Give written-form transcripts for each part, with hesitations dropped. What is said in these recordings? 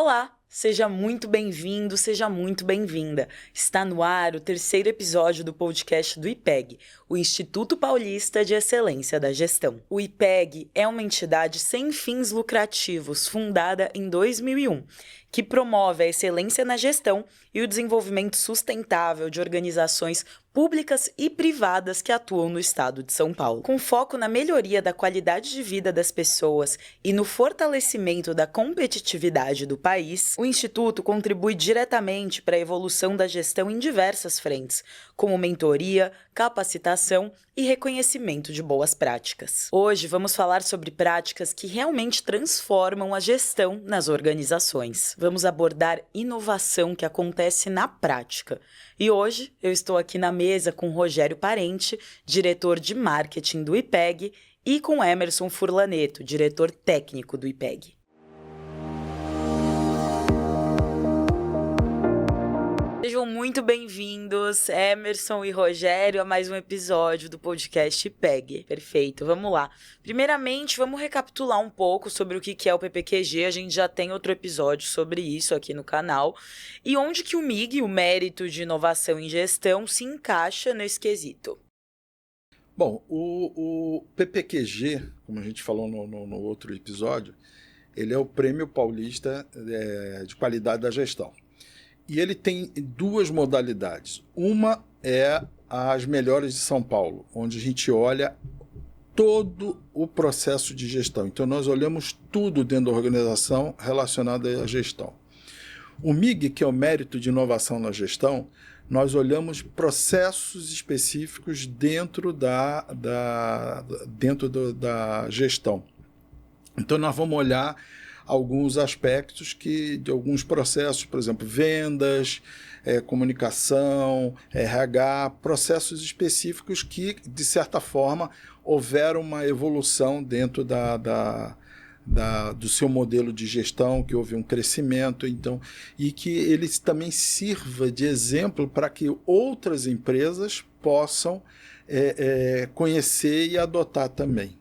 Olá, seja muito bem-vindo, seja muito bem-vinda. Está no ar o terceiro episódio do podcast do IPEG, o Instituto Paulista de Excelência da Gestão. O IPEG é uma entidade sem fins lucrativos, fundada em 2001, que promove a excelência na gestão e o desenvolvimento sustentável de organizações públicas e privadas que atuam no estado de São Paulo. Com foco na melhoria da qualidade de vida das pessoas e no fortalecimento da competitividade do país, o Instituto contribui diretamente para a evolução da gestão em diversas frentes, como mentoria, capacitação e reconhecimento de boas práticas. Hoje vamos falar sobre práticas que realmente transformam a gestão nas organizações. Vamos abordar inovação que acontece na prática. E hoje eu estou aqui na mesa com Rogério Parente, diretor de marketing do IPEG, e com Emerson Furlaneto, diretor técnico do IPEG. Sejam muito bem-vindos, Emerson e Rogério, a mais um episódio do podcast IPEG. Perfeito, vamos lá. Primeiramente, vamos recapitular um pouco sobre o que é o PPQG. A gente já tem outro episódio sobre isso aqui no canal. E onde que o MIG, o Mérito de Inovação em Gestão, se encaixa nesse quesito? Bom, o PPQG, como a gente falou no outro episódio, ele é o Prêmio Paulista de Qualidade da Gestão. E ele tem duas modalidades. Uma é as melhores de São Paulo, onde a gente olha todo o processo de gestão. Então, nós olhamos tudo dentro da organização relacionado à gestão. O MIG, que é o Mérito de Inovação na Gestão, nós olhamos processos específicos dentro da gestão. Então, nós vamos olhar alguns aspectos de alguns processos, por exemplo, vendas, comunicação, RH, processos específicos que, de certa forma, houveram uma evolução dentro do seu modelo de gestão, que houve um crescimento, então, e que ele também sirva de exemplo para que outras empresas possam conhecer e adotar também.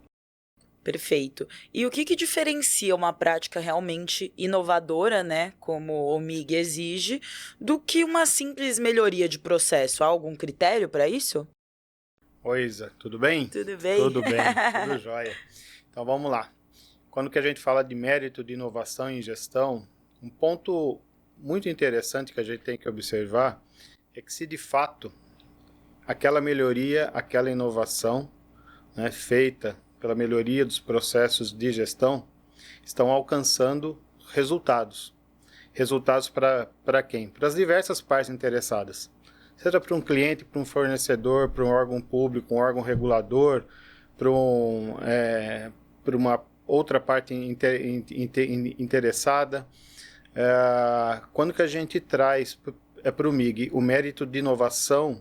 Perfeito. E o que diferencia uma prática realmente inovadora, né, como o MIG exige, do que uma simples melhoria de processo? Há algum critério para isso? Oi, Isa, tudo bem? Tudo bem. Tudo bem, tudo jóia. Então vamos lá. Quando que a gente fala de mérito de inovação em gestão, um ponto muito interessante que a gente tem que observar é que se de fato aquela melhoria, aquela inovação, né, feita pela melhoria dos processos de gestão, estão alcançando resultados. Resultados para quem? Para as diversas partes interessadas. Seja para um cliente, para um fornecedor, para um órgão público, um órgão regulador, para uma outra parte interessada. Quando que a gente traz para o MIG o mérito de inovação,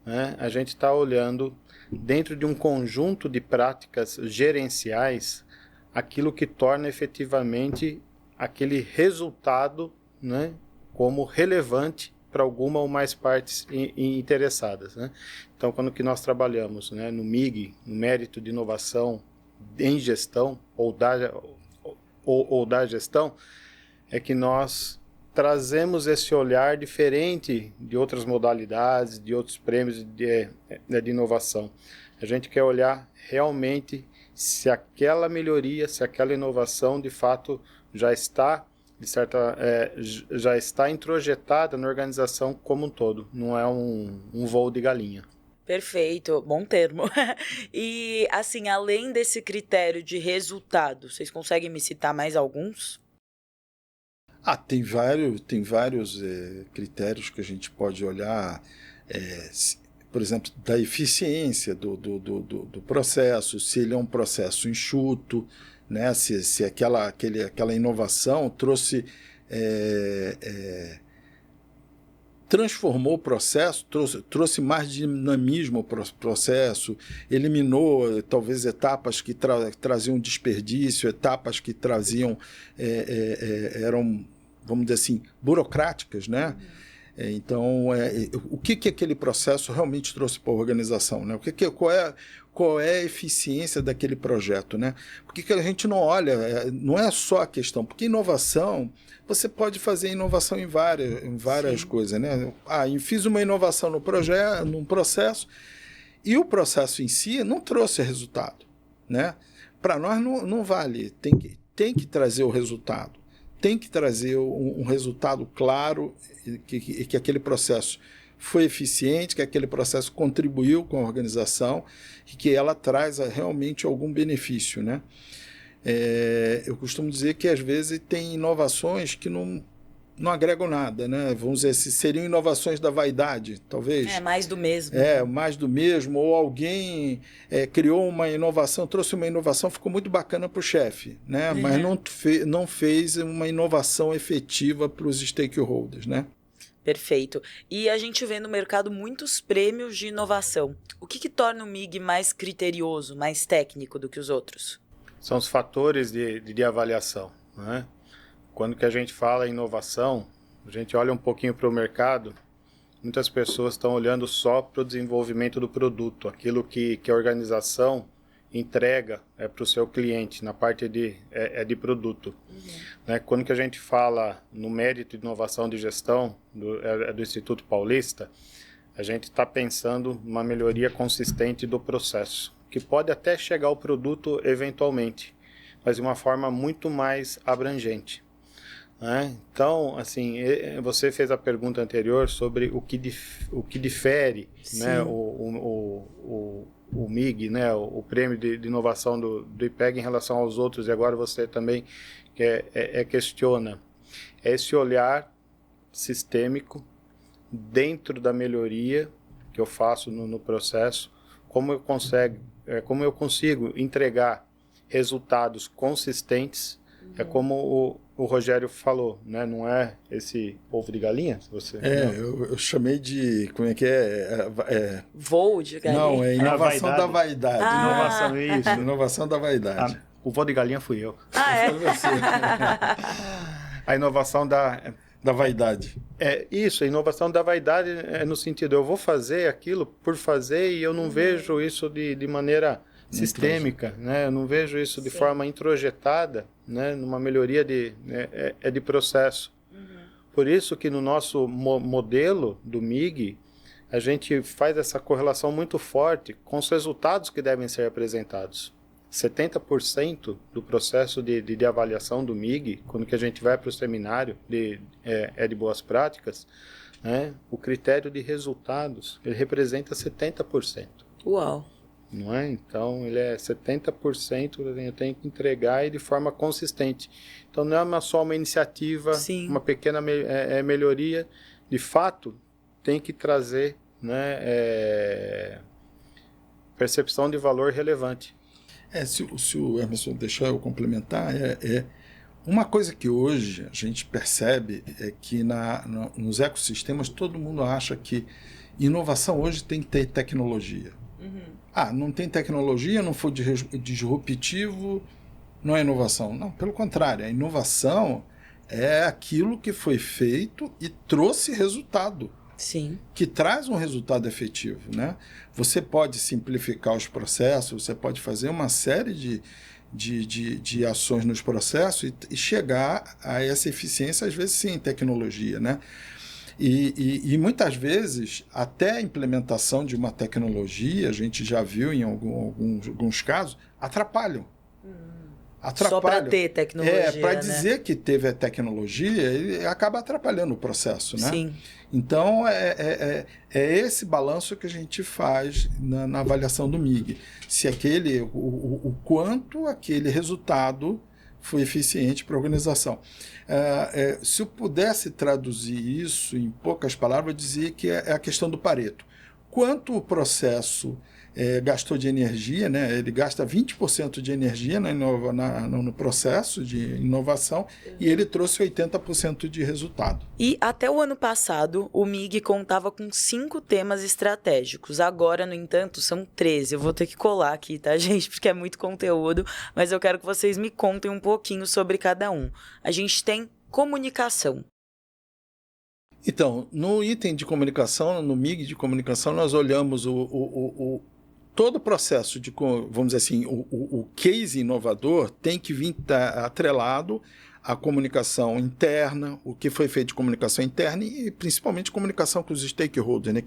né, a gente está olhando dentro de um conjunto de práticas gerenciais aquilo que torna efetivamente aquele resultado, né, como relevante para alguma ou mais partes interessadas, né? Então, quando que nós trabalhamos, né, no MIG, no mérito de inovação em gestão ou da gestão, é que nós trazemos esse olhar diferente de outras modalidades, de outros prêmios de inovação. A gente quer olhar realmente se aquela melhoria, se aquela inovação de fato já está introjetada na organização como um todo. Não é um voo de galinha. Perfeito, bom termo. E, assim, além desse critério de resultado, vocês conseguem me citar mais alguns? Tem vários critérios que a gente pode olhar, por exemplo, da eficiência do processo, se ele é um processo enxuto, né? Se aquela inovação transformou o processo, trouxe mais dinamismo ao processo, eliminou talvez etapas que traziam desperdício, etapas que traziam eram, vamos dizer assim, burocráticas, né? Então, o que aquele processo realmente trouxe para a organização, né? Qual é a eficiência daquele projeto, né? Por que a gente não olha, não é só a questão, porque inovação, você pode fazer inovação em várias coisas, né? Eu fiz uma inovação num processo e o processo em si não trouxe resultado, né? Para nós não vale, tem que trazer o resultado. Tem que trazer um resultado claro, que aquele processo foi eficiente, que aquele processo contribuiu com a organização e que ela traz realmente algum benefício, né? Eu costumo dizer que, às vezes, tem inovações que não agregam nada, né? Vamos dizer, seriam inovações da vaidade, talvez. Mais do mesmo. Mais do mesmo, ou alguém criou uma inovação, trouxe uma inovação, ficou muito bacana para o chefe, né? Mas não fez uma inovação efetiva para os stakeholders, né? Perfeito. E a gente vê no mercado muitos prêmios de inovação. O que torna o MIG mais criterioso, mais técnico do que os outros? São os fatores de avaliação, né? Quando que a gente fala em inovação, a gente olha um pouquinho para o mercado, muitas pessoas estão olhando só para o desenvolvimento do produto, aquilo que a organização entrega para o seu cliente, na parte de produto. Né? Quando que a gente fala no mérito de inovação de gestão do Instituto Paulista, a gente está pensando numa melhoria consistente do processo, que pode até chegar ao produto eventualmente, mas de uma forma muito mais abrangente. Então, assim, você fez a pergunta anterior sobre o que difere, né, o MIG, né, o prêmio de inovação do IPEG em relação aos outros, e agora você também questiona. É esse olhar sistêmico dentro da melhoria que eu faço no processo, como eu consigo entregar resultados consistentes. É como o Rogério falou, né? Não é esse ovo de galinha? Eu chamei de... Como é que é? Voo de galinha? Não, é inovação da vaidade. Inovação, isso. Inovação da vaidade. O voo de galinha fui eu. Foi você. A inovação da vaidade. Isso, a inovação da vaidade é no sentido, eu vou fazer aquilo por fazer e eu não vejo isso de maneira sistêmica, né? Eu não vejo isso de forma introjetada, né? Numa melhoria de processo. Por isso que no nosso modelo do MIG, a gente faz essa correlação muito forte com os resultados que devem ser apresentados. 70% do processo de avaliação do MIG, quando que a gente vai para o seminário de boas práticas, né? O critério de resultados, ele representa 70%. Uau! Não é? Então, ele é 70%, eu tenho que entregar e de forma consistente. Então, não é só uma iniciativa, uma pequena melhoria. De fato, tem que trazer, né, percepção de valor relevante. Se o Emerson deixar eu complementar, uma coisa que hoje a gente percebe é que nos ecossistemas todo mundo acha que inovação hoje tem que ter tecnologia. Não tem tecnologia, não for disruptivo, não é inovação. Não, pelo contrário, a inovação é aquilo que foi feito e trouxe resultado. Sim. Que traz um resultado efetivo, né? Você pode simplificar os processos, você pode fazer uma série de ações nos processos e chegar a essa eficiência, às vezes, sim, em tecnologia, né? E muitas vezes, até a implementação de uma tecnologia, a gente já viu em alguns casos, atrapalham. Só para ter tecnologia, para dizer que teve a tecnologia, ele acaba atrapalhando o processo, né? Sim. Então, é esse balanço que a gente faz na avaliação do MIG. Se o quanto aquele resultado foi eficiente para a organização. Se eu pudesse traduzir isso em poucas palavras, eu dizia que é a questão do Pareto. Quanto o processo gastou de energia, né? Ele gasta 20% de energia no processo de inovação e ele trouxe 80% de resultado. E até o ano passado, o MIG contava com 5 temas estratégicos. Agora, no entanto, são 13. Eu vou ter que colar aqui, tá, gente? Porque é muito conteúdo, mas eu quero que vocês me contem um pouquinho sobre cada um. A gente tem comunicação. Então, no item de comunicação, no MIG de comunicação, nós olhamos todo o processo de, vamos dizer assim, o case inovador tem que vir atrelado à comunicação interna, o que foi feito de comunicação interna e principalmente comunicação com os stakeholders, né?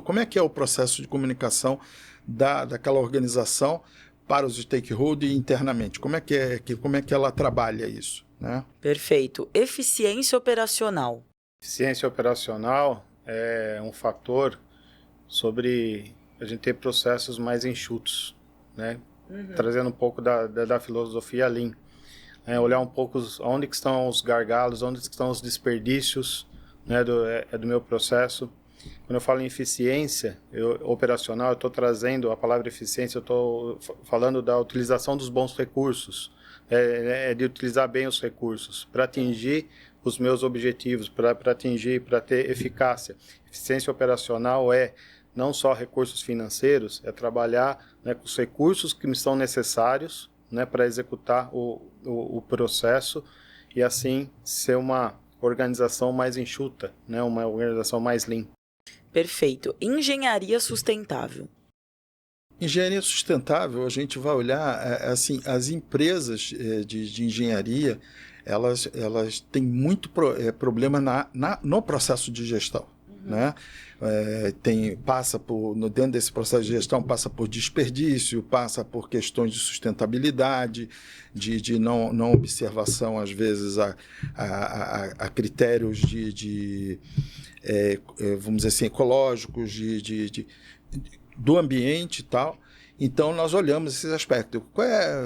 Como é que é o processo de comunicação daquela organização para os stakeholders internamente? Como é que ela trabalha isso, né? Perfeito. Eficiência operacional. Eficiência operacional é um fator sobre a gente ter processos mais enxutos, né? Trazendo um pouco da filosofia Lean. Olhar um pouco onde que estão os gargalos, onde que estão os desperdícios, né, do meu processo. Quando eu falo em eficiência operacional, eu estou trazendo a palavra eficiência, eu estou falando da utilização dos bons recursos, de utilizar bem os recursos para atingir os meus objetivos, para ter eficácia. Eficiência operacional é não só recursos financeiros, é trabalhar, né, com os recursos que me são necessários, né, para executar o processo e assim ser uma organização mais enxuta, né, uma organização mais lean. Perfeito. Engenharia sustentável. Engenharia sustentável, a gente vai olhar, assim, as empresas de engenharia, elas têm muito problema no processo de gestão, né? Dentro desse processo de gestão, passa por desperdício, passa por questões de sustentabilidade, de não observação, às vezes, a critérios vamos dizer assim, ecológicos, do ambiente e tal. Então, nós olhamos esses aspectos. Qual é,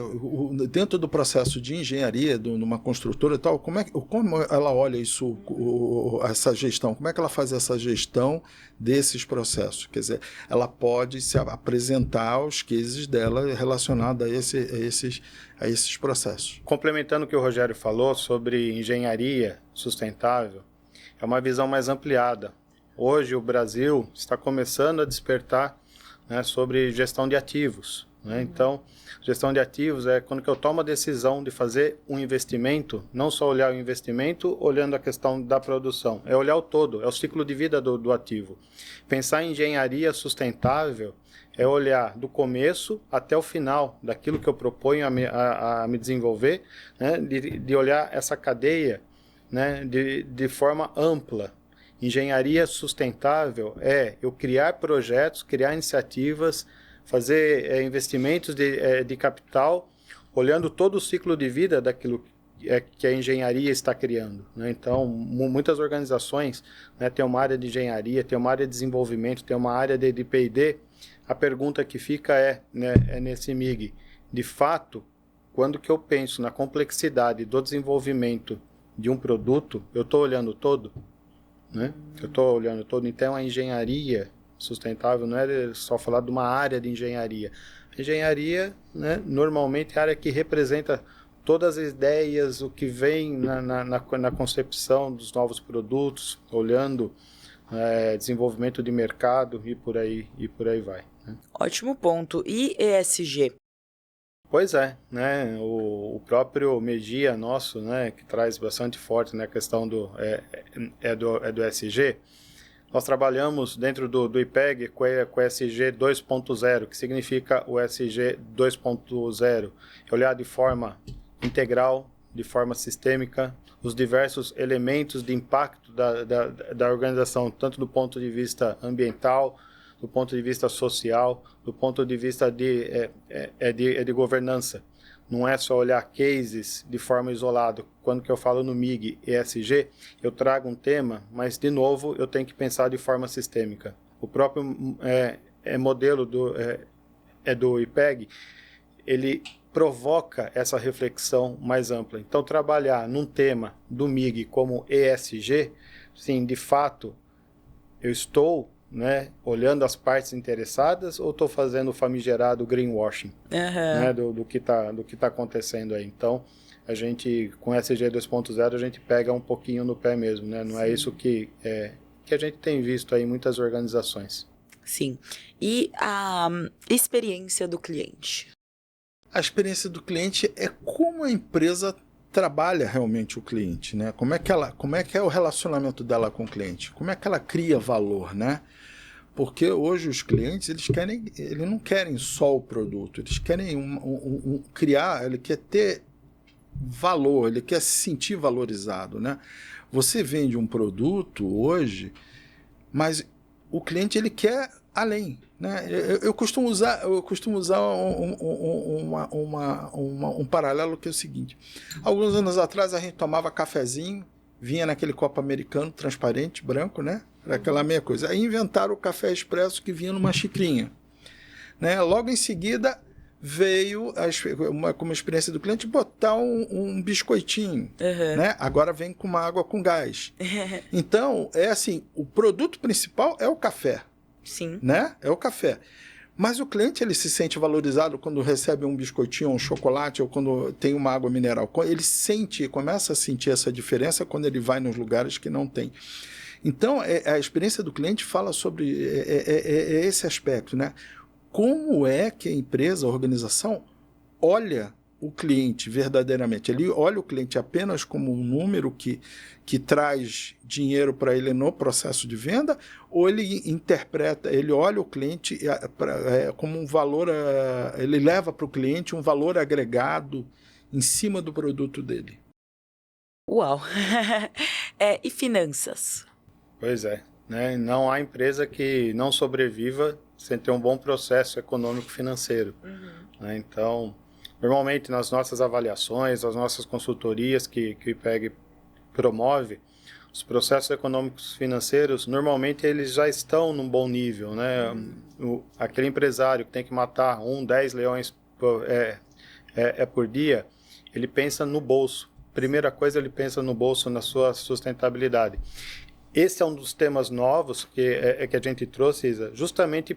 dentro do processo de engenharia, numa construtora e tal, como ela olha isso, essa gestão? Como é que ela faz essa gestão desses processos? Quer dizer, ela pode se apresentar os cases dela relacionados a esses processos. Complementando o que o Rogério falou sobre engenharia sustentável, é uma visão mais ampliada. Hoje, o Brasil está começando a despertar, né, sobre gestão de ativos, né? Então, gestão de ativos é quando que eu tomo a decisão de fazer um investimento, não só olhar o investimento olhando a questão da produção, é olhar o todo, é o ciclo de vida do ativo. Pensar em engenharia sustentável é olhar do começo até o final daquilo que eu proponho a me desenvolver, né, de olhar essa cadeia, né, de forma ampla. Engenharia sustentável é eu criar projetos, criar iniciativas, fazer investimentos de capital, olhando todo o ciclo de vida daquilo que a engenharia está criando, né? Então, muitas organizações, né, têm uma área de engenharia, tem uma área de desenvolvimento, tem uma área de P&D. A pergunta que fica é nesse MIG, de fato, quando que eu penso na complexidade do desenvolvimento de um produto, eu estou olhando todo? Né? Eu estou olhando todo. Então, a engenharia sustentável não é só falar de uma área de engenharia. A engenharia, né, normalmente é a área que representa todas as ideias, o que vem na concepção dos novos produtos, olhando desenvolvimento de mercado e por aí vai. Né? Ótimo ponto. E ESG? Pois é, né? O próprio Media nosso, né, que traz bastante forte, né, a questão do ESG. Nós trabalhamos dentro do IPEG com o ESG 2.0, que significa o ESG 2.0, olhar de forma integral, de forma sistêmica, os diversos elementos de impacto da organização, tanto do ponto de vista ambiental, do ponto de vista social, do ponto de vista de governança. Não é só olhar cases de forma isolada. Quando que eu falo no MIG ESG, eu trago um tema, mas, de novo, eu tenho que pensar de forma sistêmica. O próprio modelo do IPEG, ele provoca essa reflexão mais ampla. Então, trabalhar num tema do MIG como ESG, sim, de fato, eu estou, né, olhando as partes interessadas ou estou fazendo o famigerado greenwashing, né, do que tá acontecendo aí. Então, a gente, com ESG 2.0, a gente pega um pouquinho no pé mesmo, né? Não é isso que a gente tem visto aí em muitas organizações. Sim. E a experiência do cliente? A experiência do cliente é como a empresa trabalha realmente o cliente, né? Como é que é o relacionamento dela com o cliente? Como é que ela cria valor, né? Porque hoje os clientes, eles não querem só o produto, eles querem criar, ele quer ter valor, ele quer se sentir valorizado, né? Você vende um produto hoje, mas o cliente ele quer além, né? Eu costumo usar um paralelo que é o seguinte: alguns anos atrás a gente tomava cafezinho, vinha naquele copo americano transparente, branco, né? Era aquela meia coisa. Aí inventaram o café expresso que vinha numa xicrinha, né? Logo em seguida veio como experiência do cliente botar um biscoitinho, né? Agora vem com uma água com gás. Então, é assim, o produto principal é o café. Sim. Né? É o café. Mas o cliente ele se sente valorizado quando recebe um biscoitinho, um chocolate, ou quando tem uma água mineral. Ele começa a sentir essa diferença quando ele vai nos lugares que não tem. Então, a experiência do cliente fala sobre esse aspecto, né? Como é que a empresa, a organização, olha o cliente verdadeiramente? Ele olha o cliente apenas como um número que traz dinheiro para ele no processo de venda, ou ele interpreta, ele olha o cliente como um valor, ele leva para o cliente um valor agregado em cima do produto dele? Uau! E finanças? Pois é, né? Não há empresa que não sobreviva sem ter um bom processo econômico-financeiro. Né? Então, normalmente nas nossas avaliações, nas nossas consultorias que o IPEG promove, os processos econômicos financeiros, normalmente eles já estão num bom nível, né? Aquele empresário que tem que matar 10 leões por dia, ele pensa no bolso. Primeira coisa, ele pensa no bolso, na sua sustentabilidade. Esse é um dos temas novos que a gente trouxe, Isa, justamente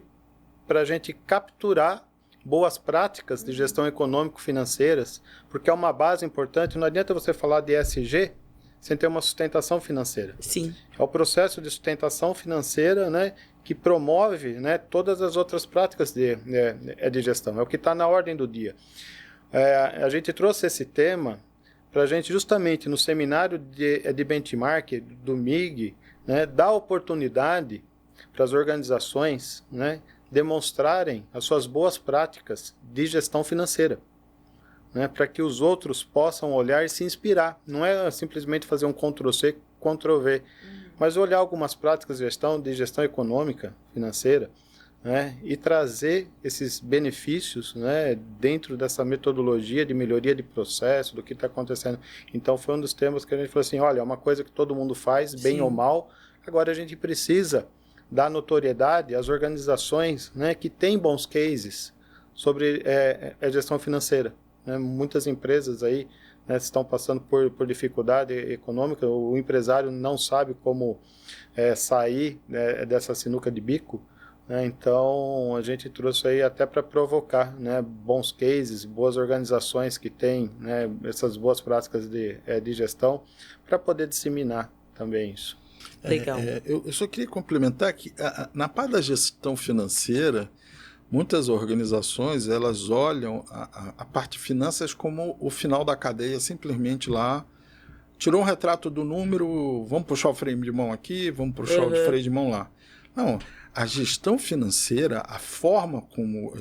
para a gente capturar boas práticas de gestão econômico-financeiras, porque é uma base importante. Não adianta você falar de ESG sem ter uma sustentação financeira. Sim. É o processo de sustentação financeira, né, que promove, né, todas as outras práticas de gestão. É o que está na ordem do dia. A gente trouxe esse tema para a gente, justamente no seminário de benchmark do MIG, né, dar oportunidade para as organizações, né, demonstrarem as suas boas práticas de gestão financeira, né, para que os outros possam olhar e se inspirar. Não é simplesmente fazer um Ctrl+C, Ctrl+V, mas olhar algumas práticas de gestão econômica, financeira, né, e trazer esses benefícios, né, dentro dessa metodologia de melhoria de processo, do que está acontecendo. Então, foi um dos temas que a gente falou assim, olha, é uma coisa que todo mundo faz, bem ou mal, agora a gente precisa dar notoriedade às organizações, né, que têm bons cases sobre a gestão financeira. Né? Muitas empresas aí, né, estão passando por dificuldade econômica, o empresário não sabe como sair, né, dessa sinuca de bico, né? Então a gente trouxe aí até para provocar, né, bons cases, boas organizações que têm, né, essas boas práticas de gestão, para poder disseminar também isso. Legal. Eu só queria complementar que na parte da gestão financeira, muitas organizações elas olham a parte de finanças como o final da cadeia, simplesmente lá, tirou um retrato do número, vamos puxar o freio de mão aqui, vamos puxar o freio de mão lá. Não, a gestão financeira, a forma como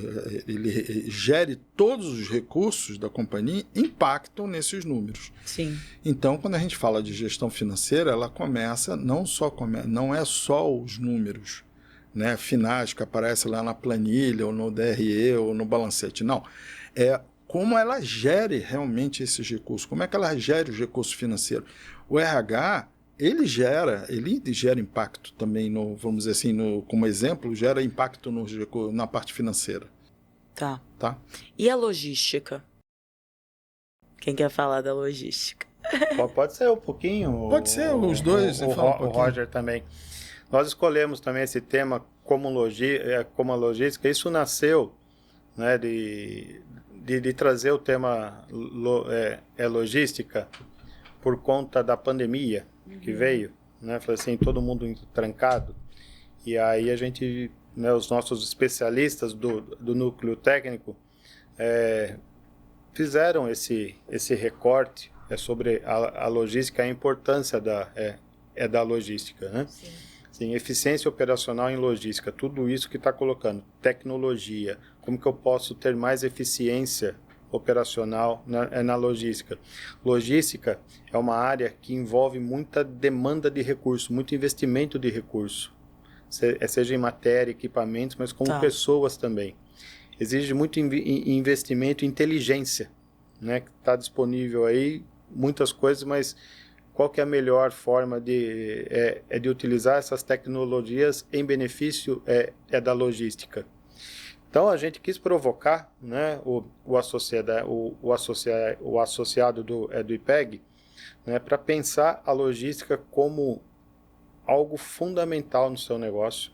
ele gere todos os recursos da companhia impactam nesses números. Sim. Então, quando a gente fala de gestão financeira, ela começa, não é só os números, né, finais que aparecem lá na planilha, ou no DRE, ou no balancete. Não, é como ela gere realmente esses recursos, como é que ela gere os recursos financeiros. O RH, ele gera impacto também, vamos dizer assim, como exemplo, gera impacto na parte financeira. Tá. E a logística? Quem quer falar da logística? Pode ser um pouquinho. Pode ser os dois. O Roger também. Nós escolhemos também esse tema como a logística. Isso nasceu, né, de trazer o tema logística por conta da pandemia que veio, né? Falei assim, todo mundo trancado. E aí a gente, né, os nossos especialistas do núcleo técnico fizeram esse recorte sobre a logística, a importância da logística, né? Sim. Sim, eficiência operacional em logística, tudo isso que está colocando, tecnologia, como que eu posso ter mais eficiência operacional na logística. Logística é uma área que envolve muita demanda de recurso, muito investimento de recurso, seja em matéria, equipamentos, mas como pessoas também. Exige muito investimento em inteligência, né? Que está disponível aí, muitas coisas, mas qual que é a melhor forma de utilizar essas tecnologias em benefício da logística? Então, a gente quis provocar, né, o associado do IPEG, né, para pensar a logística como algo fundamental no seu negócio.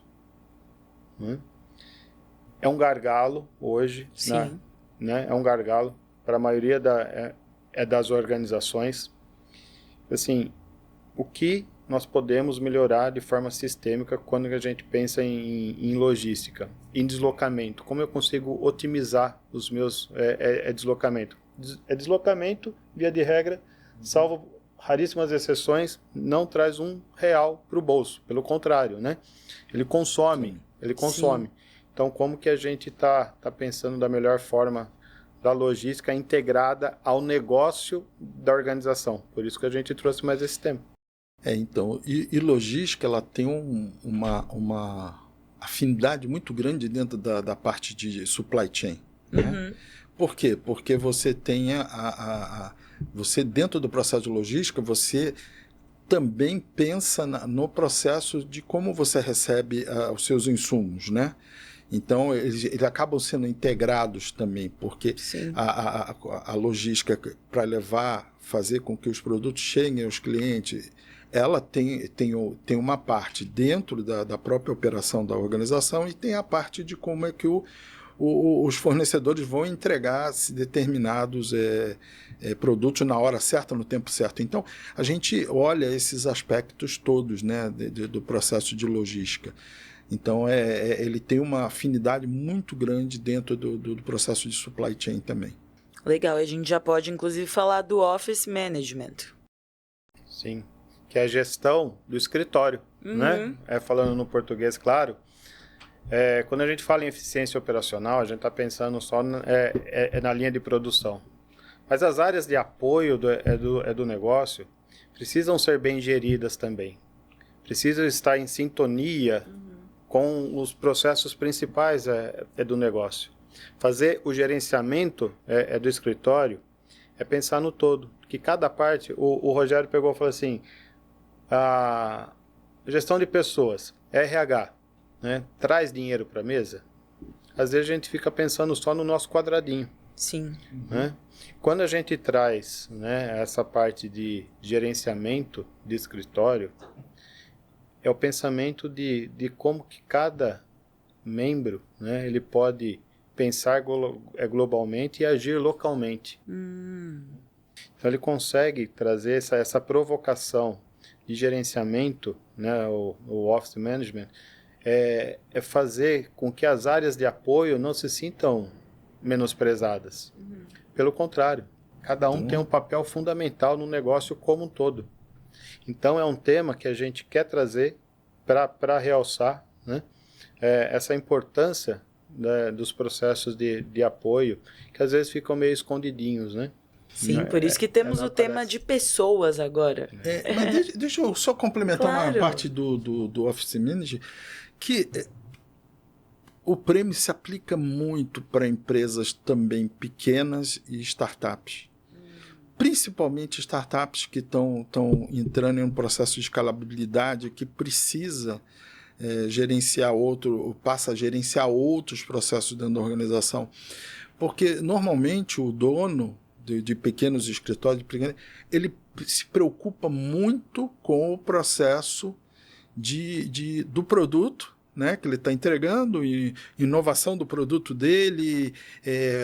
Né? É um hoje, né, é um gargalo para a maioria das organizações. Assim, o que nós podemos melhorar de forma sistêmica quando a gente pensa em logística, em deslocamento? Como eu consigo otimizar os meus deslocamentos? Deslocamento, via de regra, salvo raríssimas exceções, não traz R$1 para o bolso. Pelo contrário, né? Ele consome. Sim. Então, como que a gente está pensando da melhor forma da logística integrada ao negócio da organização? Por isso que a gente trouxe mais esse tema. Então, e logística, ela tem uma afinidade muito grande dentro da parte de supply chain, né? Uhum. Por quê? Porque você tem você dentro do processo de logística, você também pensa no processo de como você recebe os seus insumos, né? Então, eles acabam sendo integrados também, porque a logística para fazer com que os produtos cheguem aos clientes, ela tem uma parte dentro da própria operação da organização e tem a parte de como é que os fornecedores vão entregar determinados produtos na hora certa, no tempo certo. Então, a gente olha esses aspectos todos, né, do processo de logística. Então, ele tem uma afinidade muito grande dentro do processo de supply chain também. Legal, a gente já pode, inclusive, falar do Office Management. Sim, que é a gestão do escritório, né? Falando no português, claro. Quando a gente fala em eficiência operacional, a gente está pensando só na linha de produção. Mas as áreas de apoio do negócio precisam ser bem geridas também. Precisam estar em sintonia com os processos principais do negócio. Fazer o gerenciamento do escritório é pensar no todo. Que cada parte, o Rogério pegou e falou assim, a gestão de pessoas, RH, né, traz dinheiro para a mesa? Às vezes a gente fica pensando só no nosso quadradinho. Sim. Né? Quando a gente traz, né, essa parte de gerenciamento de escritório, é o pensamento de como que cada membro, né, ele pode pensar globalmente e agir localmente. Então ele consegue trazer essa provocação de gerenciamento, né, o Office Management, fazer com que as áreas de apoio não se sintam menosprezadas. Pelo contrário, cada um tem um papel fundamental no negócio como um todo. Então é um tema que a gente quer trazer para realçar, né, essa importância, né, dos processos de apoio, que às vezes ficam meio escondidinhos, né? Sim, por isso que temos o tema de pessoas agora. Mas deixa eu só complementar uma parte do Office Manager, que o prêmio se aplica muito para empresas também pequenas e startups. Principalmente startups que estão entrando em um processo de escalabilidade que precisa passa a gerenciar outros processos dentro da organização. Porque, normalmente, o dono de pequenos escritórios, ele se preocupa muito com o processo do produto, né, que ele está entregando, e inovação do produto dele,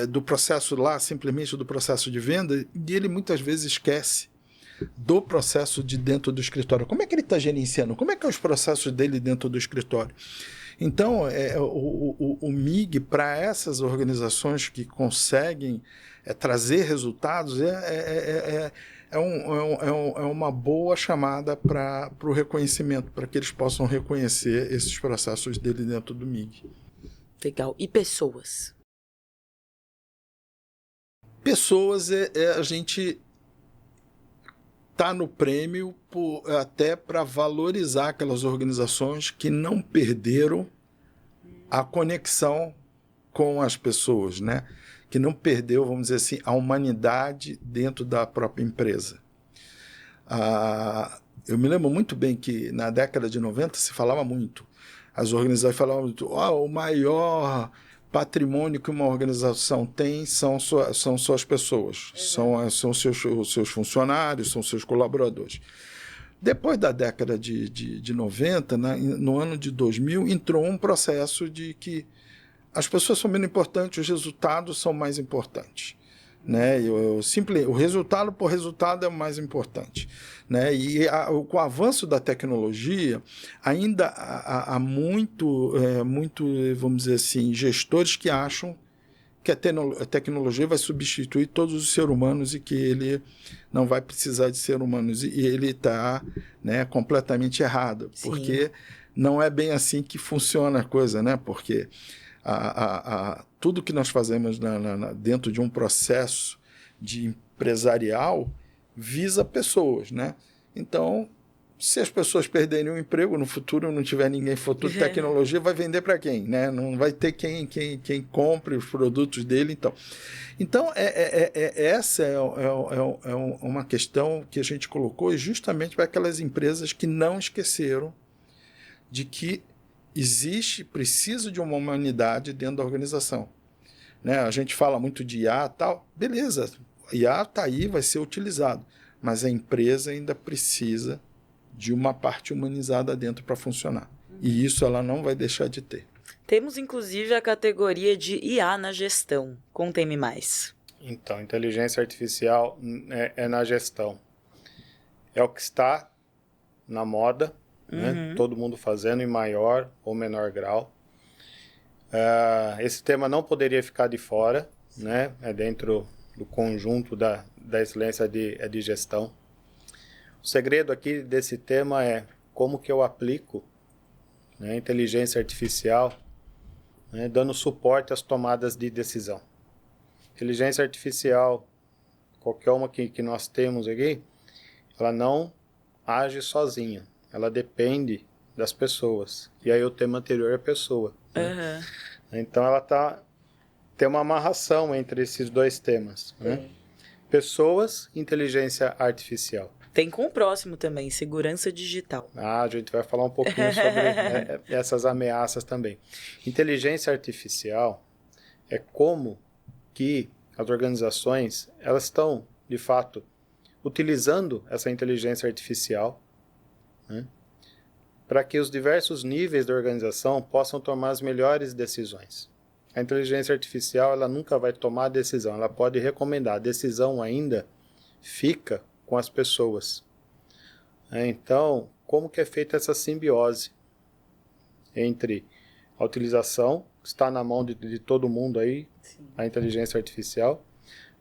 do processo lá, simplesmente do processo de venda, e ele muitas vezes esquece do processo de dentro do escritório. Como é que ele está gerenciando? Como é que são os processos dele dentro do escritório? Então, o MIG, para essas organizações que conseguem trazer resultados, é uma boa chamada para o reconhecimento, para que eles possam reconhecer esses processos dele dentro do MIG. Legal. E pessoas? Pessoas, a gente está no prêmio até para valorizar aquelas organizações que não perderam a conexão com as pessoas, né? Que não perdeu, vamos dizer assim, a humanidade dentro da própria empresa. Eu me lembro muito bem que na década de 90 se falava muito. As organizações falavam muito, o maior patrimônio que uma organização tem são suas pessoas, são seus funcionários, são seus colaboradores. Depois da década de 90, né, no ano de 2000, entrou um processo de que as pessoas são menos importantes, os resultados são mais importantes. Né? O resultado por resultado é o mais importante. Né? E com o avanço da tecnologia, ainda há muito, vamos dizer assim, gestores que acham que a tecnologia vai substituir todos os seres humanos e que ele não vai precisar de seres humanos. E ele está, né, completamente errado, Sim. porque não é bem assim que funciona a coisa, né? Porque tudo que nós fazemos dentro de um processo de empresarial visa pessoas, né? Então, se as pessoas perderem o emprego no futuro, não tiver ninguém, futuro tecnologia vai vender para quem, né? Não vai ter quem compre os produtos dele, então essa é uma questão que a gente colocou justamente para aquelas empresas que não esqueceram de que precisa de uma humanidade dentro da organização. Né? A gente fala muito de IA e tal, beleza, IA está aí, vai ser utilizado, mas a empresa ainda precisa de uma parte humanizada dentro para funcionar. E isso ela não vai deixar de ter. Temos, inclusive, a categoria de IA na gestão. Contem-me mais. Então, inteligência artificial é na gestão. É o que está na moda, né? Todo mundo fazendo em maior ou menor grau. Esse tema não poderia ficar de fora, né? É dentro do conjunto da excelência de gestão. O segredo aqui desse tema é como que eu aplico, né, inteligência artificial, né, dando suporte às tomadas de decisão. Inteligência artificial, qualquer uma que nós temos aqui, ela não age sozinha. Ela depende das pessoas. E aí o tema anterior é pessoa. Né? Então ela tem uma amarração entre esses dois temas. Né? Pessoas e inteligência artificial. Tem com o próximo também, segurança digital. A gente vai falar um pouquinho sobre essas ameaças também. Inteligência artificial é como que as organizações elas estão, de fato, utilizando essa inteligência artificial, né, para que os diversos níveis da organização possam tomar as melhores decisões. A inteligência artificial ela nunca vai tomar a decisão, ela pode recomendar. A decisão ainda fica com as pessoas. Então, como que é feita essa simbiose entre a utilização, que está na mão de todo mundo aí, sim, a inteligência artificial,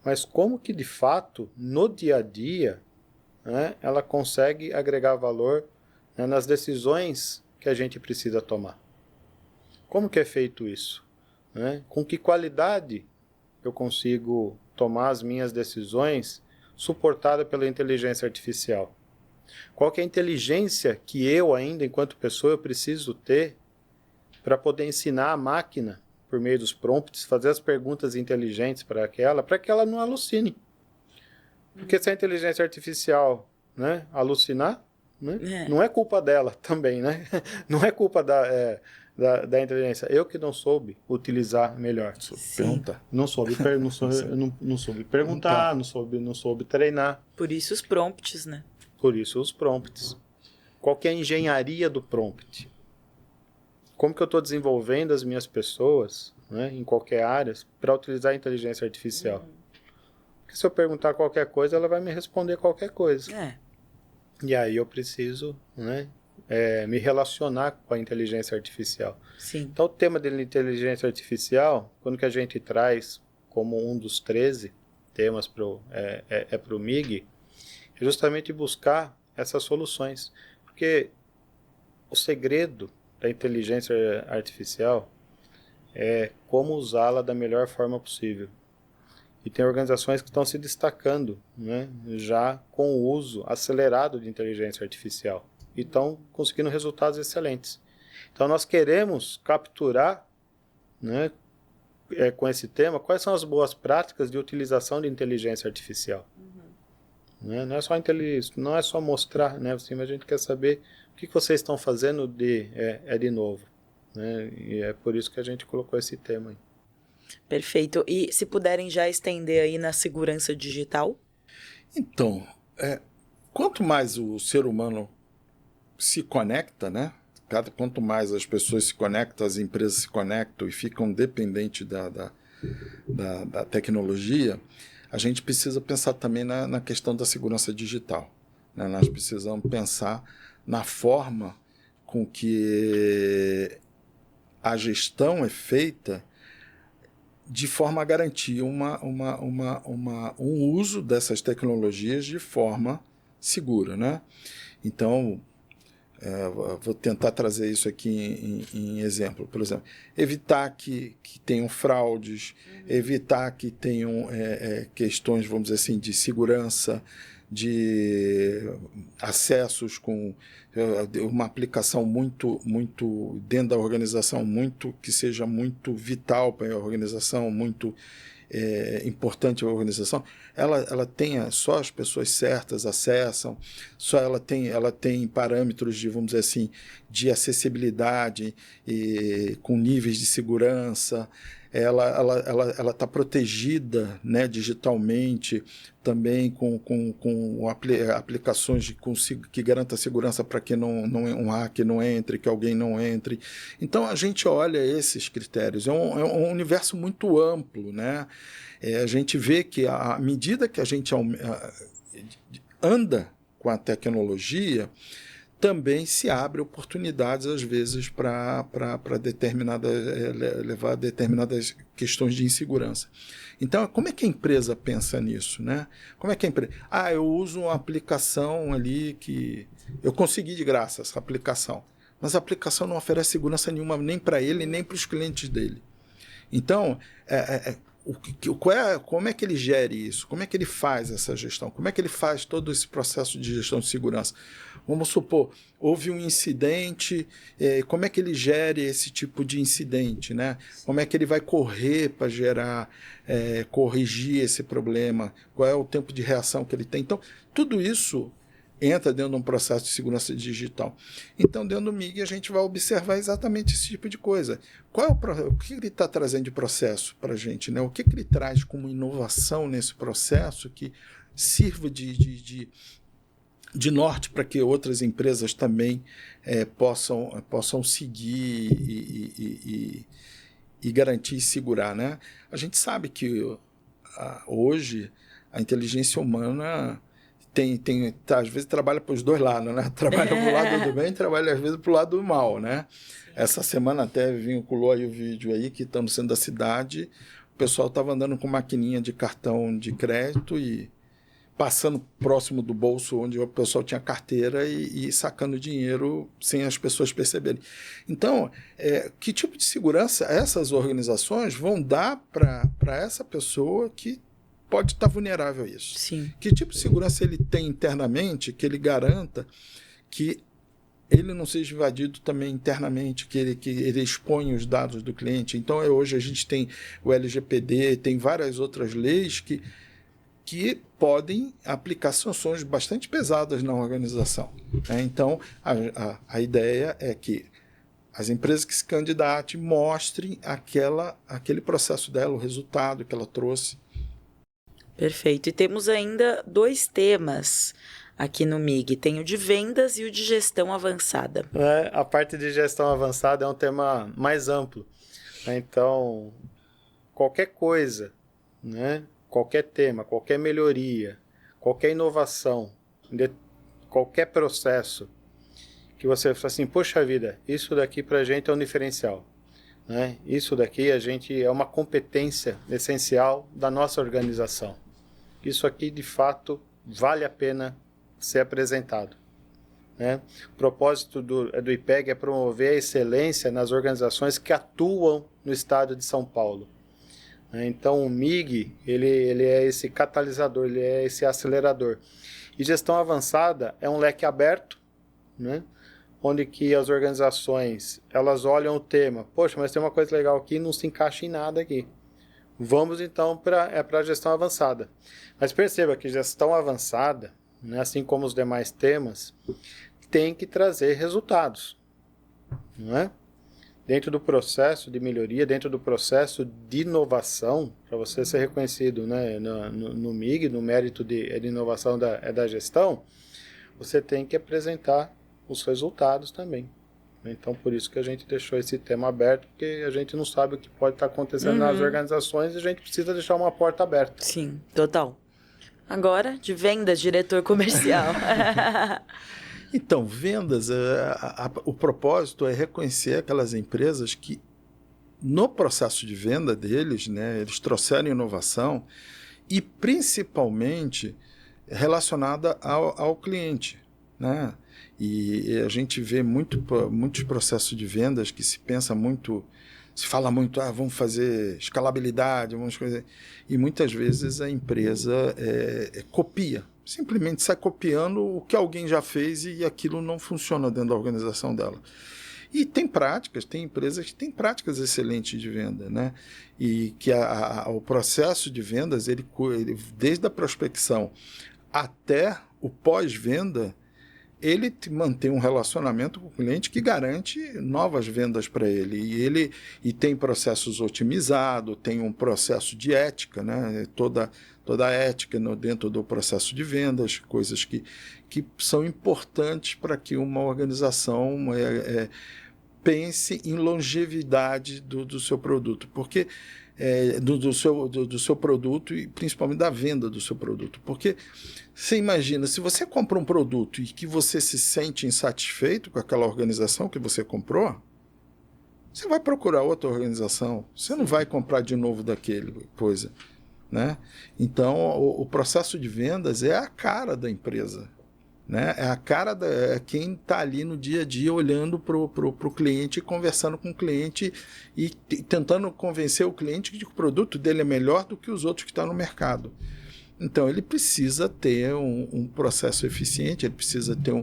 mas como que de fato, no dia a dia, né, ela consegue agregar valor, né, nas decisões que a gente precisa tomar. Como que é feito isso? Né? Com que qualidade eu consigo tomar as minhas decisões suportada pela inteligência artificial? Qual que é a inteligência que eu ainda, enquanto pessoa, eu preciso ter para poder ensinar a máquina, por meio dos prompts, fazer as perguntas inteligentes para que ela não alucine. Porque se a inteligência artificial, né, alucinar, né, não é culpa dela também, né? Não é culpa da inteligência. Eu que não soube utilizar melhor. Não soube perguntar, não soube treinar. Por isso os prompts, né? Por isso os prompts. Qual que é a engenharia do prompt? Como que eu estou desenvolvendo as minhas pessoas, né, em qualquer área para utilizar a inteligência artificial? Porque se eu perguntar qualquer coisa, ela vai me responder qualquer coisa. E aí eu preciso, né, me relacionar com a inteligência artificial. Sim. Então o tema da inteligência artificial, quando que a gente traz como um dos 13 temas para o MIG, é justamente buscar essas soluções. Porque o segredo da inteligência artificial é como usá-la da melhor forma possível. E tem organizações que estão se destacando, né, já com o uso acelerado de inteligência artificial e estão conseguindo resultados excelentes. Então nós queremos capturar, né, com esse tema, quais são as boas práticas de utilização de inteligência artificial. Né? Não é só mostrar, né, assim, mas a gente quer saber o que vocês estão fazendo de novo. Né? E é por isso que a gente colocou esse tema aí. Perfeito. E se puderem já estender aí na segurança digital? Então, quanto mais o ser humano se conecta, né? Quanto mais as pessoas se conectam, as empresas se conectam e ficam dependentes da tecnologia, a gente precisa pensar também na questão da segurança digital. Né? Nós precisamos pensar na forma com que a gestão é feita de forma a garantir um uso dessas tecnologias de forma segura. Né? Então, vou tentar trazer isso aqui em exemplo. Por exemplo, evitar que tenham fraudes, evitar que tenham questões, vamos dizer assim, de segurança, de acessos com uma aplicação muito dentro da organização, que seja muito vital para a organização, muito importante a organização, ela tenha só as pessoas certas acessam, só ela tem parâmetros de, vamos dizer assim, de acessibilidade e com níveis de segurança, ela está protegida, né, digitalmente, também com aplicações que garantam a segurança para que um hack não entre, que alguém não entre. Então, a gente olha esses critérios. É um universo muito amplo. Né? A gente vê que, à medida que a gente anda com a tecnologia, também se abre oportunidades, às vezes, para levar determinadas questões de insegurança. Então, como é que a empresa pensa nisso? Né? Como é que a empresa... eu uso uma aplicação ali que... Eu consegui de graça essa aplicação, mas a aplicação não oferece segurança nenhuma, nem para ele, nem para os clientes dele. Então, como é que ele gere isso? Como é que ele faz essa gestão? Como é que ele faz todo esse processo de gestão de segurança? Vamos supor, houve um incidente, como é que ele gere esse tipo de incidente? Né? Como é que ele vai correr para corrigir esse problema? Qual é o tempo de reação que ele tem? Então, tudo isso entra dentro de um processo de segurança digital. Então, dentro do MIG, a gente vai observar exatamente esse tipo de coisa. O que ele está trazendo de processo para a gente? Né? O que ele traz como inovação nesse processo que sirva de norte para que outras empresas também possam seguir e garantir e segurar. Né? A gente sabe que hoje a inteligência humana às vezes trabalha para os dois lados, né? Trabalha para o lado do bem e trabalha às vezes para o lado do mal. Né? Essa semana até vinculou aí o vídeo aí que está no centro da cidade, o pessoal estava andando com maquininha de cartão de crédito e passando próximo do bolso onde o pessoal tinha carteira e sacando dinheiro sem as pessoas perceberem. Então, que tipo de segurança essas organizações vão dar para essa pessoa que pode estar vulnerável a isso? Sim. Que tipo de segurança ele tem internamente que ele garanta que ele não seja invadido também internamente, que ele exponha os dados do cliente? Então, hoje a gente tem o LGPD, tem várias outras leis que podem aplicar sanções bastante pesadas na organização. Né? Então, a ideia é que as empresas que se candidatem mostrem aquele processo dela, o resultado que ela trouxe. Perfeito. E temos ainda 2 temas aqui no MIG. Tem o de vendas e o de gestão avançada. A parte de gestão avançada é um tema mais amplo. Então, qualquer coisa, né? Qualquer tema, qualquer melhoria, qualquer inovação, qualquer processo que você fala assim, poxa vida, isso daqui para a gente é um diferencial. Né? Isso daqui é uma competência essencial da nossa organização. Isso aqui, de fato, vale a pena ser apresentado, né? O propósito do IPEG é promover a excelência nas organizações que atuam no estado de São Paulo. Então, o MIG, ele é esse catalisador, ele é esse acelerador. E gestão avançada é um leque aberto, né? Onde que as organizações, elas olham o tema, poxa, mas tem uma coisa legal aqui, não se encaixa em nada aqui. Vamos, então, para a gestão avançada. Mas perceba que gestão avançada, né, assim como os demais temas, tem que trazer resultados, não é? Dentro do processo de melhoria, dentro do processo de inovação, para você ser reconhecido, né, no MIG, no mérito de inovação da gestão, você tem que apresentar os resultados também. Então, por isso que a gente deixou esse tema aberto, porque a gente não sabe o que pode estar acontecendo nas organizações e a gente precisa deixar uma porta aberta. Sim, total. Agora, de vendas, diretor comercial. Então, vendas, o propósito é reconhecer aquelas empresas que, no processo de venda deles, né, eles trouxeram inovação e, principalmente, relacionada ao cliente, né? E a gente vê muitos processos de vendas que se fala muito, vamos fazer escalabilidade, vamos fazer... E muitas vezes a empresa copia. Simplesmente sai copiando o que alguém já fez e aquilo não funciona dentro da organização dela. E tem empresas que têm práticas excelentes de venda, né? E que o processo de vendas, ele, desde a prospecção até o pós-venda, ele mantém um relacionamento com o cliente que garante novas vendas para ele. E tem processos otimizados, tem um processo de ética, né? Toda a ética dentro do processo de vendas, coisas que são importantes para que uma organização pense em longevidade do seu produto, porque do seu produto e principalmente da venda do seu produto. Porque você imagina, se você compra um produto e que você se sente insatisfeito com aquela organização que você comprou, você vai procurar outra organização, você não vai comprar de novo daquele coisa, né? Então, o processo de vendas é a cara da empresa, né? É a cara quem está ali no dia a dia olhando para o cliente, conversando com o cliente e tentando convencer o cliente de que o produto dele é melhor do que os outros que estão no mercado. Então, ele precisa ter um processo eficiente, ele precisa ter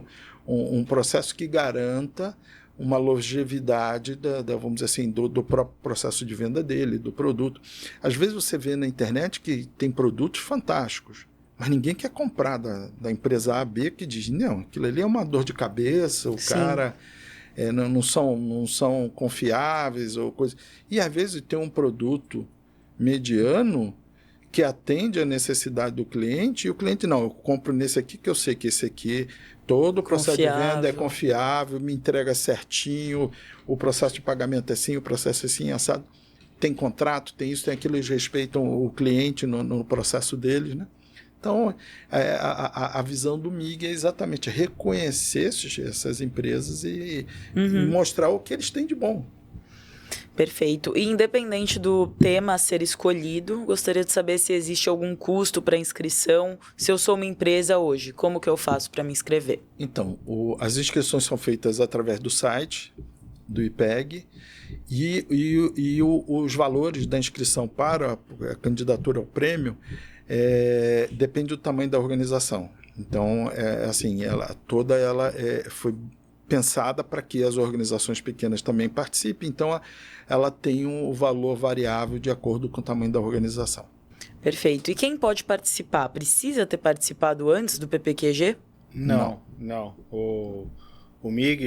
um processo que garanta uma longevidade vamos dizer assim, do próprio processo de venda dele, do produto. Às vezes você vê na internet que tem produtos fantásticos, mas ninguém quer comprar da empresa A, B, que diz, não, aquilo ali é uma dor de cabeça, o Sim. cara não são confiáveis ou coisa. E às vezes tem um produto mediano que atende a necessidade do cliente, e o cliente, não, eu compro nesse aqui que eu sei que esse aqui, todo o processo de venda é confiável, me entrega certinho, o processo de pagamento é assim, o processo é assim, assado. Tem contrato, tem isso, tem aquilo, eles respeitam o cliente no processo deles, né? Então, a visão do MIG é exatamente reconhecer essas empresas e mostrar o que eles têm de bom. Perfeito. E independente do tema a ser escolhido, gostaria de saber se existe algum custo para inscrição. Se eu sou uma empresa hoje, como que eu faço para me inscrever? Então, as inscrições são feitas através do site do IPEG e os valores da inscrição para a candidatura ao prêmio depende do tamanho da organização. Então, toda ela foi pensada para que as organizações pequenas também participem, então ela tem um valor variável de acordo com o tamanho da organização. Perfeito. E quem pode participar? Precisa ter participado antes do PPQG? Não. O MIG,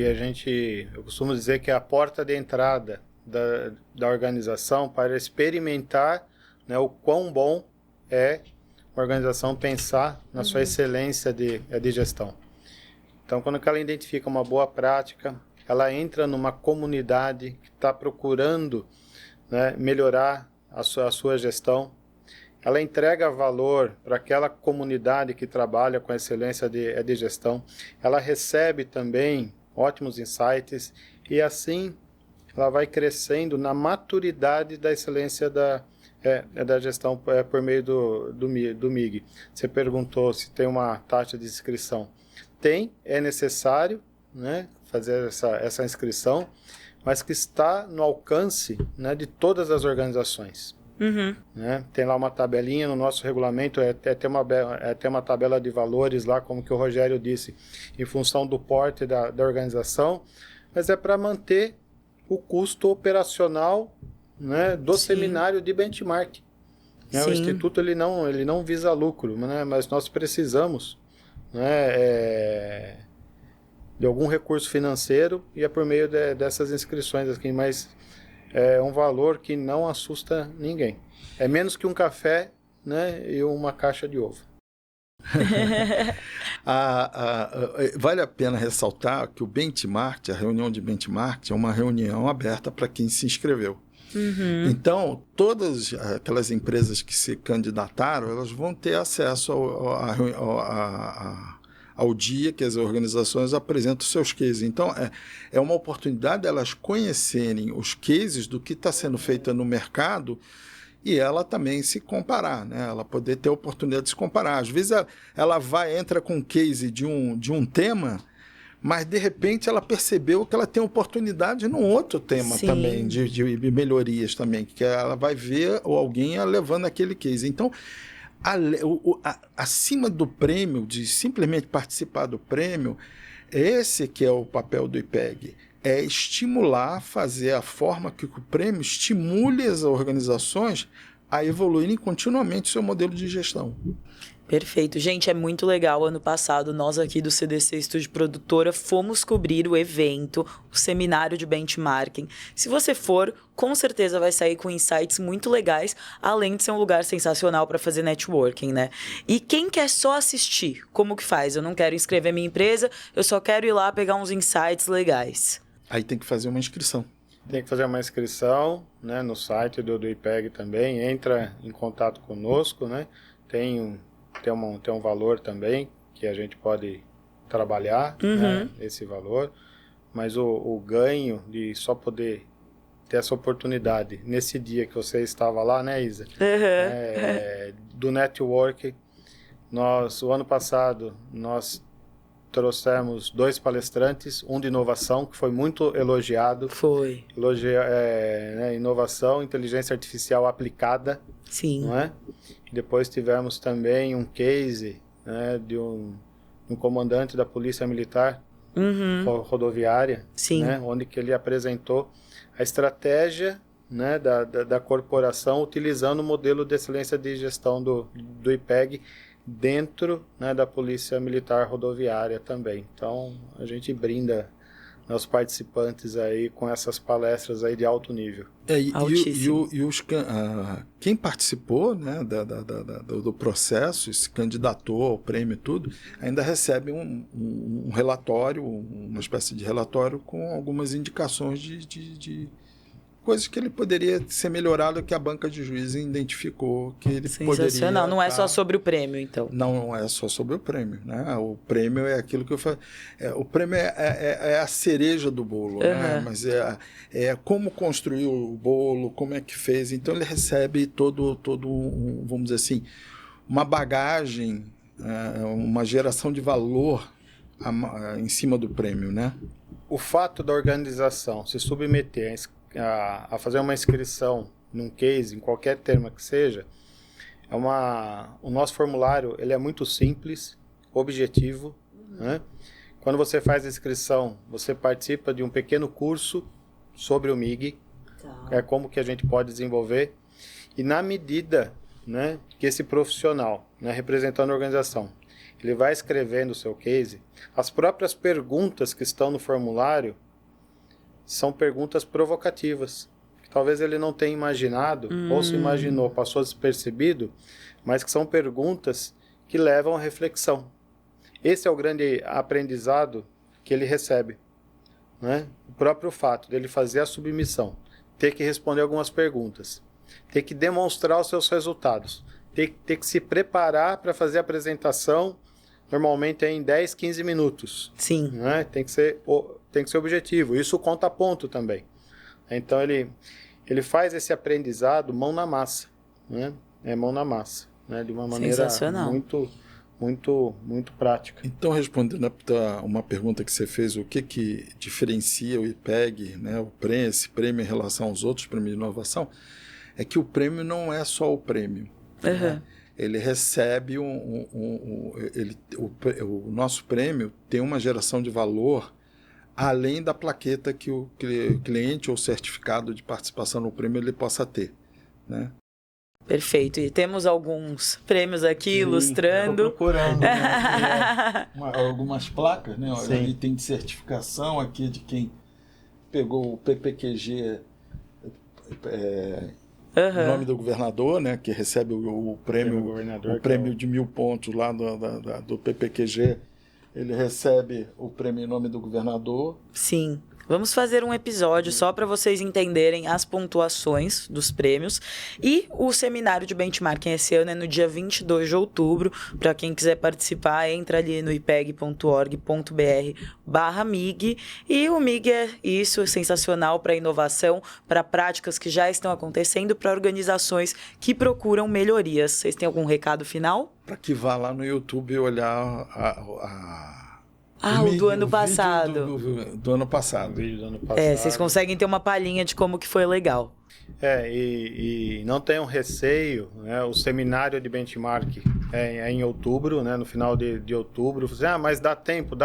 eu costumo dizer que é a porta de entrada da organização para experimentar, né, o quão bom é a organização pensar na sua excelência de gestão. Então, quando ela identifica uma boa prática, ela entra numa comunidade que está procurando, né, melhorar a sua gestão, ela entrega valor para aquela comunidade que trabalha com excelência de gestão, ela recebe também ótimos insights e assim ela vai crescendo na maturidade da excelência da gestão por meio do MIG. Você perguntou se tem uma taxa de inscrição. é necessário, né, fazer essa inscrição, mas que está no alcance, né, de todas as organizações. Né? Tem lá uma tabelinha no nosso regulamento, tem uma tabela de valores lá, como que o Rogério disse, em função do porte da organização, mas é para manter o custo operacional, né, do seminário de benchmark. Né? O Instituto ele não visa lucro, né, mas nós precisamos, né, de algum recurso financeiro, e é por meio dessas inscrições aqui, mas é um valor que não assusta ninguém. É menos que um café, né, e uma caixa de ovo. Vale a pena ressaltar que o benchmark, a reunião de benchmark, é uma reunião aberta para quem se inscreveu. Então, todas aquelas empresas que se candidataram, elas vão ter acesso ao dia que as organizações apresentam seus cases. Então, é uma oportunidade delas conhecerem os cases do que está sendo feito no mercado e ela também se comparar, né? Ela poder ter a oportunidade de se comparar. Às vezes ela entra com um case de um tema, mas de repente ela percebeu que ela tem oportunidade num outro tema também, de melhorias também, que ela vai ver alguém levando aquele case. Então, acima do prêmio, de simplesmente participar do prêmio, esse que é o papel do IPEG, é estimular, fazer a forma que o prêmio estimule as organizações a evoluírem continuamente o seu modelo de gestão. Perfeito. Gente, é muito legal. Ano passado, nós aqui do CDC Estúdio Produtora fomos cobrir o evento, o seminário de benchmarking. Se você for, com certeza vai sair com insights muito legais, além de ser um lugar sensacional para fazer networking, né? E quem quer só assistir, como que faz? Eu não quero inscrever minha empresa, eu só quero ir lá pegar uns insights legais. Aí tem que fazer uma inscrição. Tem que fazer uma inscrição, né, no site do IPEG também, entra em contato conosco, né? Tem um valor também que a gente pode trabalhar, né, esse valor, mas o ganho de só poder ter essa oportunidade nesse dia que você estava lá, né, Isa? Do network, o ano passado, nós trouxemos 2 palestrantes, um de inovação, que foi muito elogiado. Foi. Né, inovação, inteligência artificial aplicada. Sim. Não é? Depois tivemos também um case, né, de um comandante da Polícia Militar rodoviária, Sim. Né, onde que ele apresentou a estratégia, né, da corporação utilizando o modelo de excelência de gestão do IPEG dentro, né, da Polícia Militar Rodoviária também. Então, a gente brinda nossos participantes aí com essas palestras aí de alto nível. Quem participou, né, do processo, se candidatou ao prêmio e tudo, ainda recebe um relatório, uma espécie de relatório com algumas indicações de coisas que ele poderia ser melhorado, que a banca de juízes identificou que ele poderia... Sensacional. Não é só sobre o prêmio, então. Não é só sobre o prêmio, né? O prêmio é aquilo que eu falo... o prêmio é a cereja do bolo, né? Mas é como construiu o bolo, como é que fez. Então, ele recebe todo vamos dizer assim, uma bagagem, uma geração de valor em cima do prêmio, né? O fato da organização se submeter a fazer uma inscrição num case, em qualquer tema que seja, o nosso formulário ele é muito simples, objetivo, né? Quando você faz a inscrição, você participa de um pequeno curso sobre o MIG, como que a gente pode desenvolver, e na medida, né, que esse profissional, né, representando a organização, ele vai escrevendo o seu case, as próprias perguntas que estão no formulário são perguntas provocativas, que talvez ele não tenha imaginado, ou se imaginou, passou despercebido, mas que são perguntas que levam à reflexão. Esse é o grande aprendizado que ele recebe, né? O próprio fato dele fazer a submissão, ter que responder algumas perguntas, ter que demonstrar os seus resultados, ter que se preparar para fazer a apresentação, normalmente em 10, 15 minutos. Sim. Né? Tem que ser objetivo. Isso conta ponto também. Então, ele faz esse aprendizado mão na massa. Né? Mão na massa. Né? De uma maneira muito, muito prática. Então, respondendo a uma pergunta que você fez, o que diferencia o IPEG, né, esse prêmio em relação aos outros prêmios de inovação, é que o prêmio não é só o prêmio. Né? Ele recebe o nosso prêmio tem uma geração de valor além da plaqueta que o cliente ou certificado de participação no prêmio ele possa ter, né? Perfeito. E temos alguns prêmios aqui ilustrando. Estou procurando, né? Algumas placas, né? Olha, ali tem de certificação aqui de quem pegou o PPQG, em nome do governador, né? Que recebe o prêmio de 1.000 pontos lá do PPQG. Ele recebe o prêmio em nome do governador. Sim. Vamos fazer um episódio só para vocês entenderem as pontuações dos prêmios. E o seminário de benchmarking esse ano é no dia 22 de outubro. Para quem quiser participar, entra ali no ipeg.org.br/MIG. E o MIG é isso, é sensacional para inovação, para práticas que já estão acontecendo, para organizações que procuram melhorias. Vocês têm algum recado final? Para que vá lá no YouTube e olhar o do ano passado. Do ano passado. O vídeo do ano passado. Vocês conseguem ter uma palhinha de como que foi legal. E não tenham receio, né? O seminário de benchmark é em outubro, né? No final de outubro. Mas dá tempo.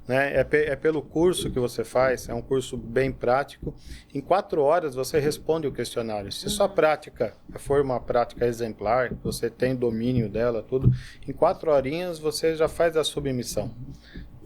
Né? É pelo curso que você faz, é um curso bem prático. Em 4 horas você responde o questionário. Se sua prática for uma prática exemplar, você tem domínio dela, tudo, em 4 horinhas você já faz a submissão.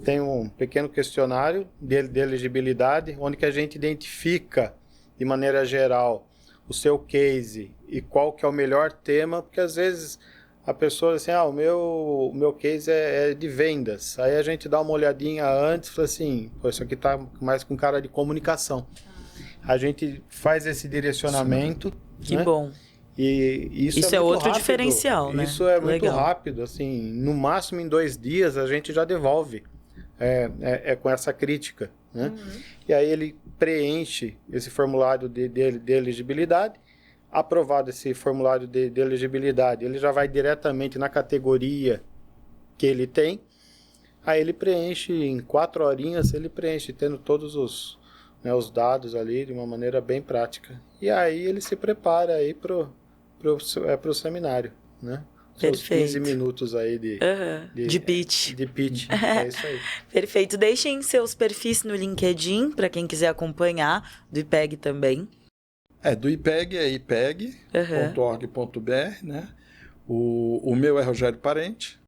Tem um pequeno questionário de elegibilidade, onde que a gente identifica, de maneira geral, o seu case e qual que é o melhor tema, porque às vezes a pessoa assim, o meu case é de vendas. Aí a gente dá uma olhadinha antes e fala assim, isso aqui tá mais com cara de comunicação. A gente faz esse direcionamento. Que né? Bom. E isso é muito outro rápido. diferencial, né? Isso é muito Legal. rápido, assim, no máximo em 2 dias a gente já devolve com essa crítica, né? E aí ele preenche esse formulário de elegibilidade. Aprovado esse formulário de elegibilidade, ele já vai diretamente na categoria que ele tem. Aí ele preenche em 4 horinhas, ele preenche tendo todos os dados ali de uma maneira bem prática. E aí ele se prepara aí pro seminário, né? Seus 15 minutos aí de pitch. De pitch, é isso aí. Perfeito. Deixem seus perfis no LinkedIn, para quem quiser acompanhar, do IPEG também. Do IPEG é ipeg.org.br, né? O meu é Rogério Parente.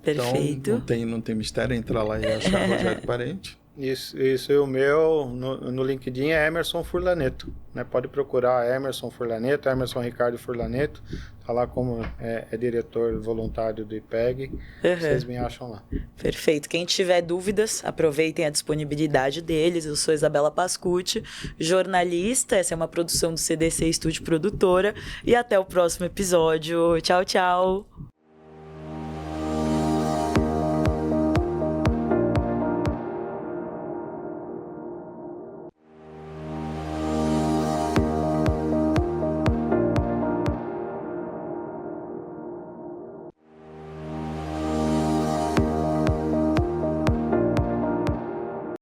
Perfeito. Então, não tem mistério, entrar lá e achar Rogério Parente. Isso, e o meu no LinkedIn é Emerson Furlaneto, né? Pode procurar Emerson Furlaneto, Emerson Ricardo Furlaneto, tá lá como é diretor voluntário do IPEG, vocês me acham lá. Perfeito. Quem tiver dúvidas, aproveitem a disponibilidade deles. Eu sou Isabela Pascucci, jornalista, essa é uma produção do CDC Estúdio Produtora, e até o próximo episódio. Tchau, tchau!